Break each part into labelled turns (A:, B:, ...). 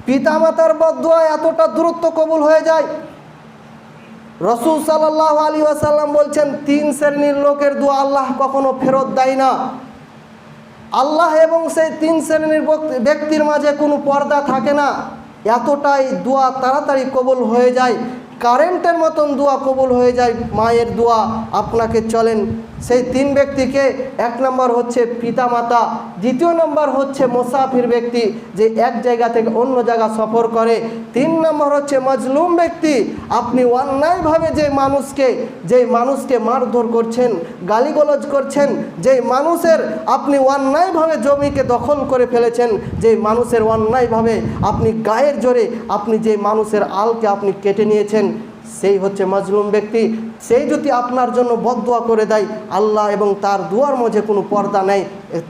A: পিতামাতার বদদুয়া এতটা দ্রুত কবুল হয়ে যায়। রাসূল সাল্লাল্লাহু আলাইহি ওয়াসাল্লাম বলছেন, 3 শ্রেণীর লোকের দোয়া আল্লাহ কখনো ফেরত দেয় না। আল্লাহ এবং সেই 3 শ্রেণীর ব্যক্তির মাঝে কোনো পর্দা থাকে না। এতটাই দোয়া তাড়াতাড়ি কবুল হয়ে যায়, কারেন্টের মতন দোয়া কবুল হয়ে যায় মায়ের দোয়া। আপনাকে চলেন সেই 3 ব্যক্তিকে, 1 নম্বর হচ্ছে পিতামাতা, 2 নম্বর হচ্ছে মুসাফির ব্যক্তি যে এক জায়গা থেকে অন্য জায়গা সফর করে, 3 নম্বর হচ্ছে মজলুম ব্যক্তি। আপনি অন্যায়ভাবে যে মানুষকে মারধর করছেন, গালিগালাজ করছেন, যে মানুষের আপনি অন্যায়ভাবে জমিকে দখল করে ফেলেছেন, যে মানুষের অন্যায়ভাবে আপনি গায়ের জোরে আপনি যে মানুষের আলকে আপনি কেটে নিয়েছেন, সেই হচ্ছে মজলুম ব্যক্তি। সেই যদি আপনার জন্য বদদুয়া করে দেয়, আল্লাহ এবং তার দুয়ার মাঝে কোনো পর্দা নেই,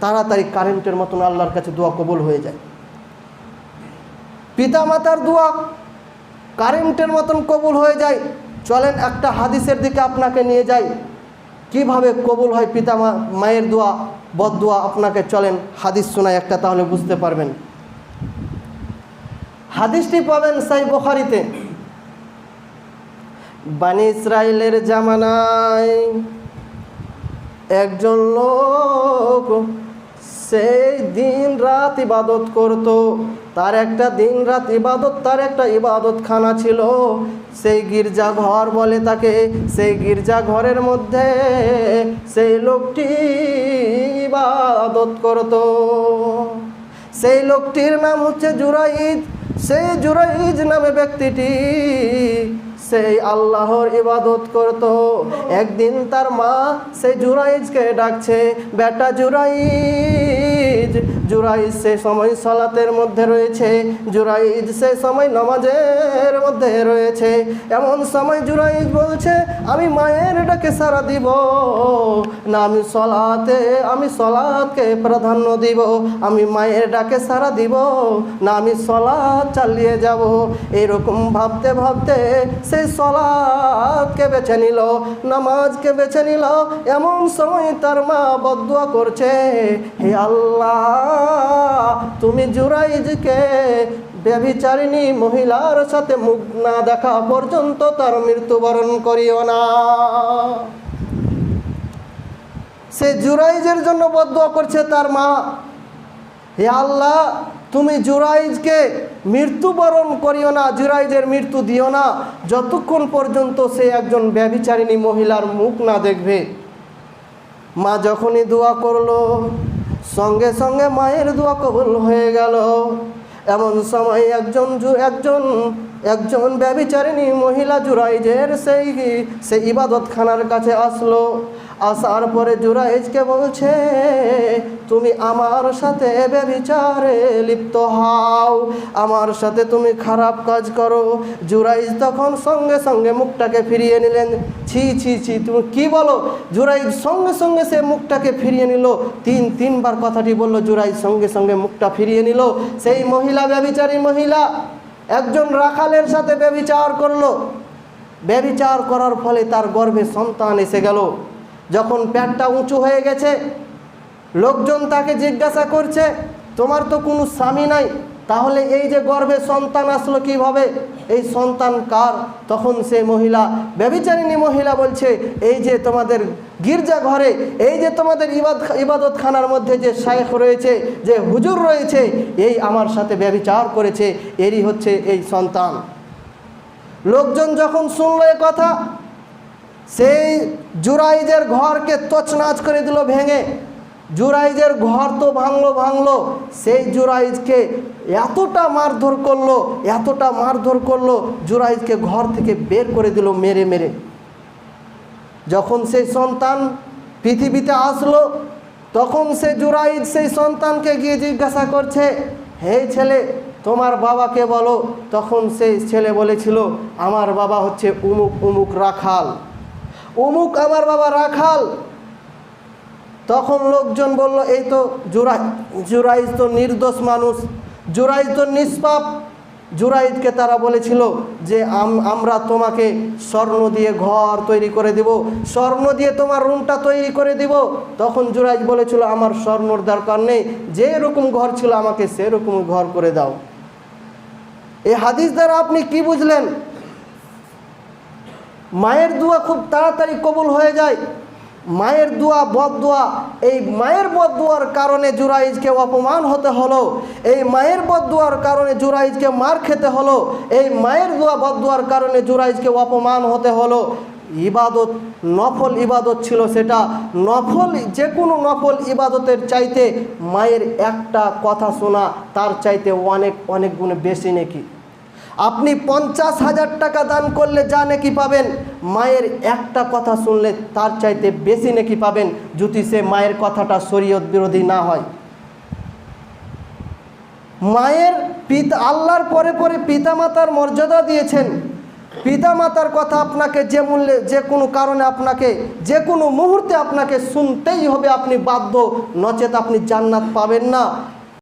A: তাড়াতাড়ি কারেন্টের মতন আল্লাহর কাছে দোয়া কবুল হয়ে যায়। পিতামাতার দোয়া কারেন্টের মতন কবুল হয়ে যায়। চলেন একটা হাদিসের দিকে আপনাকে নিয়ে যাই, কিভাবে কবুল হয় মায়ের দোয়া, বদদুয়া। আপনাকে চলেন হাদিস শোনায় একটা, তাহলে বুঝতে পারবেন। হাদিসটি পাবেন সহিহ বুখারীতে। বানি ইসরাইলের জামানায় একজন লোক সেই দিন রাত ইবাদত করত। তার একটা দিন রাত ইবাদত, তার একটা ইবাদতখানা ছিল। সেই গির্জা ঘর বলে তাকে। সেই গির্জা ঘরের মধ্যে সেই লোকটি ইবাদত করত। সেই লোকটির নাম হচ্ছে জুরাইজ। সেই জুরাইজ নামে ব্যক্তিটি সেই আল্লাহর ইবাদত করত। একদিন তার মা সেই জুরাইজকে ডাকছে, বেটা জুরাইজ। জুরাইজ সে সময় সালাতের মধ্যে রয়েছে, জুরাইজ সে সময় নামাজের মধ্যে রয়েছে। এমন সময় জুরাইজ বলছে, আমি মায়ের ডাকে সাড়া দিব না, আমি সলাতকে প্রাধান্য দিব। আমি মায়ের ডাকে সাড়া দিব না, আমি সলাত চালিয়ে যাব। এরকম ভাবতে ভাবতে সেই সলাতকে বেছে নিল, নামাজকে বেছে নিল। এমন সময় তার মা বদদুয়া করছে, হে আল্লাহ, তুমি জুরাইজকে ব্যভিচারিণী মহিলার সাথে মুখ না দেখা পর্যন্ত তার মৃত্যুবরণ করিও না। সে জুরাইজের জন্য বদদুয়া করছে তার মা, হে আল্লাহ, তুমি জুরাইজকে মৃত্যুবরণ করিও না, জুরাইজের মৃত্যু দিও না যতক্ষণ পর্যন্ত সে একজন ব্যভিচারিণী মহিলার মুখ না দেখবে। মা যখনই দোয়া করলো, সঙ্গে সঙ্গে মায়ের দোয়া কবুল হয়ে গেল। এমন সময় একজন ব্যভিচারিণী মহিলা জুরাইজের সেই ইবাদতখানার কাছে আসলো। আসার পরে জুরাইজকে বলছে, তুমি আমার সাথে ব্যভিচারে লিপ্ত হও, আমার সাথে তুমি খারাপ কাজ করো। জুরাইজ তখন সঙ্গে সঙ্গে মুখটাকে ফিরিয়ে নিলেন। ছি ছি ছি, তুমি কি বলো? জুরাইজ সঙ্গে সঙ্গে সে মুখটাকে ফিরিয়ে নিল। তিনবার কথাটি বলল, জুরাইজ সঙ্গে সঙ্গে মুখটা ফিরিয়ে নিল। সেই মহিলা, ব্যভিচারী মহিলা, একজন রাখালের সাথে ব্যভিচার করলো। ব্যভিচার করার ফলে তার গর্ভে সন্তান এসে গেল। যখন পেটটা উঁচু হয়ে গেছে, লোকজন তাকে জিজ্ঞাসা করছে, তোমার তো কোনো স্বামী নাই, তাহলে এই যে গর্ভে সন্তান আসলো কিভাবে? এই সন্তান কার? তখন সে মহিলা, ব্যভিচারিণী মহিলা বলছে, এই যে তোমাদের গির্জা ঘরে, এই যে তোমাদের ইবাদতখানার মধ্যে যে শায়েখ রয়েছে, যে হুজুর রয়েছে, এই আমার সাথে ব্যভিচার করেছে, এরই হচ্ছে এই সন্তান। লোকজন যখন শুনলো এ কথা, সেই জুরাইজের ঘরকে তছনছ করে দিল ভেঙে। জুরাইজের ঘর তো ভাঙলো। সেই জুরাইজকে এতটা মারধর করলো, জুরাইজকে ঘর থেকে বের করে দিল মেরে মেরে। যখন সেই সন্তান পৃথিবীতে আসলো, তখন সে জুরাইজ সেই সন্তানকে গিয়ে জিজ্ঞাসা করছে, হে ছেলে, তোমার বাবাকে বলো। তখন সেই ছেলে বলেছিল, আমার বাবা হচ্ছে উমুক রাখাল, আমার বাবা রাখাল। তখন লোকজন বলল, এই তো জুরাইজ তো নির্দোষ মানুষ, জুরাইজ তো নিষ্পাপ। জুরাইজকে তারা বলেছিল যে আমরা তোমাকে স্বর্ণ দিয়ে ঘর তৈরি করে দেব, স্বর্ণ দিয়ে তোমার রুমটা তৈরি করে দেব। তখন জুরাইজ বলেছিল, আমার স্বর্ণর দরকার নেই, যেরকম ঘর ছিল আমাকে সেরকম ঘর করে দাও। এই হাদিস দ্বারা আপনি কি বুঝলেন? মায়ের দোয়া খুব তাড়াতাড়ি কবুল হয়ে যায়। মায়ের দোয়া বদদোয়া, এই মায়ের বদদোয়ার কারণে জুরাইজকে অপমান হতে হলো, এই মায়ের বদদোয়ার কারণে জুরাইজকে মার খেতে হলো, এই মায়ের দোয়া বদদোয়ার কারণে জুরাইজকে অপমান হতে হলো। ইবাদত নফল ইবাদত ছিল, সেটা নফল, যে কোনো নফল ইবাদতের চাইতে মায়ের একটা কথা শোনা তার চাইতে অনেক অনেক গুণে বেশি নেকি। আপনি 50,000 টাকা দান করলে যা নেকি পাবেন, মায়ের একটা কথা শুনলে তার চাইতে বেশি নেকি পাবেন, যদি সে মায়ের কথাটা শরীয়ত বিরোধী না হয়। মায়ের আল্লাহর পরে পরে পিতামাতার মর্যাদা দিয়েছেন। পিতামাতার কথা আপনাকে যে মূল্যে, যে কোনো কারণে আপনাকে, যে কোনো মুহূর্তে আপনাকে শুনতেই হবে, আপনি বাধ্য, নচেত আপনি জান্নাত পাবেন না।